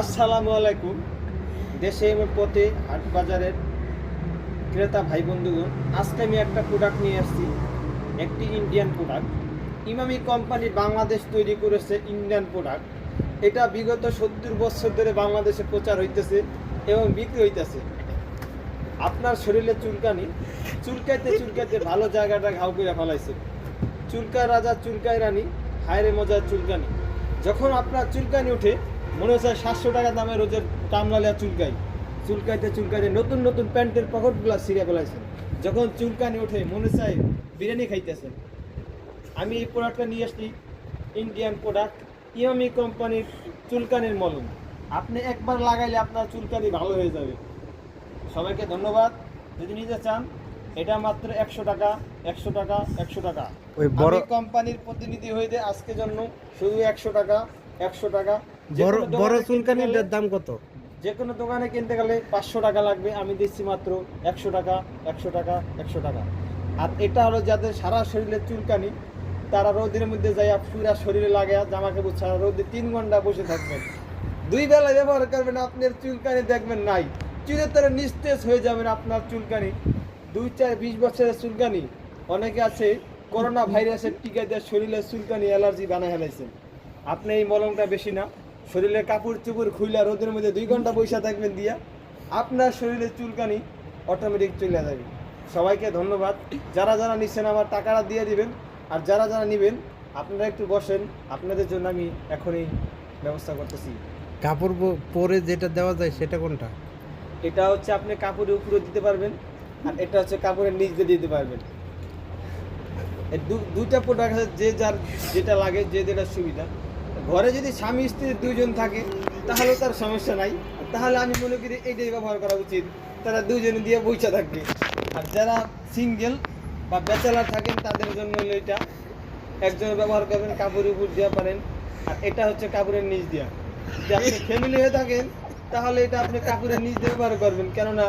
আসসালামু আলাইকুম। দেশে এবং পথে হাট বাজারের ক্রেতা ভাই বন্ধুগণ, আজকে আমি একটা প্রোডাক্ট নিয়ে আসছি, একটি Indian product. Emami company Bangladesh তৈরি করেছে ইন্ডিয়ান প্রোডাক্ট। এটা বিগত 70 বছর ধরে বাংলাদেশে প্রচার হইতেছে এবং বিক্রি হইতেছে। আপনার শরীরে চুলকাইতে চুলকাইতে ভালো জায়গাটা ঘাও করে ফেলাইছে। চুলকায় রাজা চুলকায় রানী, হায়রে মজার চুলকানি। যখন আপনার চুলকানি ওঠে, মনে হচ্ছে 700 টাকা দামে রোজের কামলালিয়া চুলকাইতে চুলকাইতে নতুন নতুন প্যান্টের পকেটগুলো ছিঁড়ে ফেলাইছেন। যখন চুলকানি ওঠে মনে চায় বিরিয়ানি খাইতেছেন। আমি এই প্রোডাক্টটা নিয়ে আসছি, ইন্ডিয়ান প্রোডাক্ট, ইমামি কোম্পানির চুলকানির মলম। আপনি একবার লাগাইলে আপনার চুলকানি ভালো হয়ে যাবে। সবাইকে ধন্যবাদ। যদি নিতে চান, এটা মাত্র 100 টাকা, 100 টাকা, 100 টাকা। ওই বড় আমি কোম্পানির প্রতিনিধি হয়ে আজকে জন্য শুধু 100 টাকা, 100 টাকা। বড় চুলকানির দাম কত? যে কোনো দোকানে কিনতে গেলে 500 টাকা লাগবে, আমি দিচ্ছি মাত্র 100 টাকা, 100 টাকা, 100 টাকা। আর এটা হলো যাদের সারা শরীরে চুলকানি, তারা রোদের মধ্যে যাই পুরা শরীরে লাগে জামা কাপড় ছাড়া রোদে 3 ঘন্টা বসে থাকবেন, 2 বেলা ব্যবহার করবেন, আপনার চুলকানি দেখবেন নাই, চুলের তারা নিস্তেজ হয়ে যাবেন। আপনার চুলকানি 2-4-20 বছরের চুলকানি। অনেকে আছে করোনা ভাইরাসের টিকা দিয়ে শরীরের চুলকানি অ্যালার্জি বানায় ফেলাইছেন। আপনি এই মলমটা বেশি না, শরীরে কাপড় চুপড় খুইলা রোদের মধ্যে 2 ঘন্টা বসে থাকবেন দিয়া, আপনার শরীরের চুলকানি অটোমেটিক চলে যাবে। সবাইকে ধন্যবাদ। যারা যারা নিচ্ছেন আমার টাকাটা দিয়ে দিবেন, আর যারা যারা নেবেন আপনারা একটু বসেন, আপনাদের জন্য আমি এখনই ব্যবস্থা করতেছি। কাপড় পরে যেটা দেওয়া যায় সেটা কোনটা? এটা হচ্ছে আপনি কাপড়ের উপরে দিতে পারবেন, আর এটা হচ্ছে কাপড়ের নিচ দিয়ে দিতে পারবেন। এই দুইটা প্রোডাক্ট আছে, যে যার যেটা লাগে, যে যেটা সুবিধা। ঘরে যদি স্বামী স্ত্রী 2 জন থাকে তাহলে তার সমস্যা নাই, তাহলে আমি মনে করি এইটাই ব্যবহার করা উচিত। তারা 2 জন দিয়ে বইসা থাকবে। আর যারা সিঙ্গেল বা ব্যাচেলার থাকেন তাদের জন্য হলো এটা, একজন ব্যবহার করবেন, কাপড়ের উপর দেওয়া পারেন। আর এটা হচ্ছে কাপড়ের নিচ দেওয়া। যদি আপনি ফ্যামিলি হয়ে থাকেন তাহলে এটা আপনি কাপড়ের নিচ দিয়ে ব্যবহার করবেন, কেননা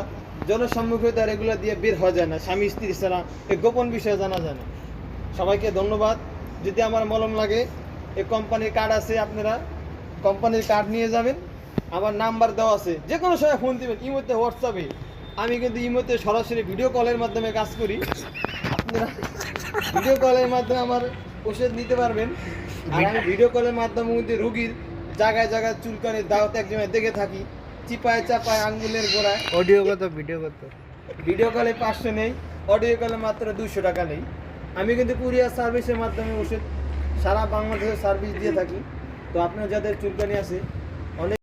জনসম্মুখে তার এগুলো দিয়ে বের হওয়া যায় না, স্বামী স্ত্রী ছাড়া এই গোপন বিষয়ে জানা যায় না। সবাইকে ধন্যবাদ। যদি আমার মলম লাগে, এই কোম্পানির কার্ড আছে, আপনারা কোম্পানির কার্ড নিয়ে যাবেন, আমার নাম্বার দেওয়া আছে, যে কোনো সময় ফোন দিবেন, ইমোতে হোয়াটসঅ্যাপে। আমি কিন্তু ইমোতে সরাসরি ভিডিও কলের মাধ্যমে কাজ করি। আপনারা ভিডিও কলের মাধ্যমে আমার ওষুধ নিতে পারবেন। আর আমি ভিডিও কলের মাধ্যমে মধ্যে রুগীর জায়গায় জায়গায় চুলকানির দাওয়াত এক জায়গায় দেখে থাকি, চিপায় চাপায় আঙ্গুলের গোড়ায়। অডিও কত, ভিডিও কত? ভিডিও কলে 500 নেই, অডিও কলে মাত্র 200 টাকা নেই। আমি কিন্তু কুরিয়ার সার্ভিসের মাধ্যমে ওষুধ সারা বাংলাদেশে সার্ভিস দিয়ে থাকি। তো আপনার যাদের চুলকানি আছে, অনেক